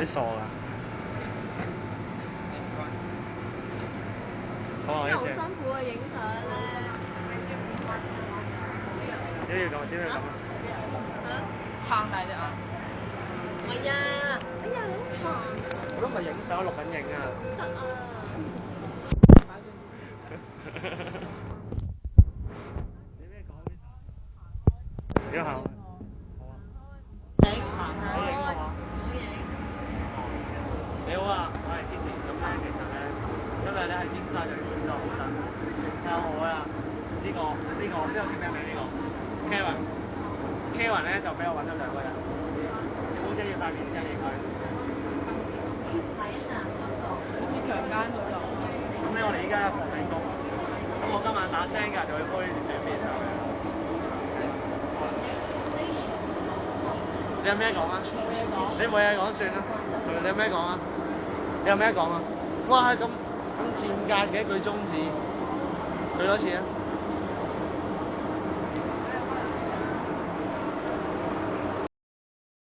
啲傻㗎。好啊，好一隻。辛苦啊，影相咧。點要咁？點要咁啊？嚇？撐大隻眼。唔係啊！哎呀，你好煩。我都唔係影相，錄緊影啊。實啊！點行？影。好影係嘛？好影。你好啊，我係 Kitty。咁咧，其實咧，今日咧喺尖沙咀工作好辛苦。睇下我啊，呢個叫咩名？呢個 Kevin 咧就俾我揾咗2個人。好姐要帶面車影佢。好似強姦咗就。咁咧，我哋依家放緊工。咁我今晚打聲㗎，就會開呢條片上去。你有咩講啊？冇嘢講。你冇嘢講算啦。你有咩講啊？你有咩講啊？哇，咁賤格嘅，舉中指，舉多次啊！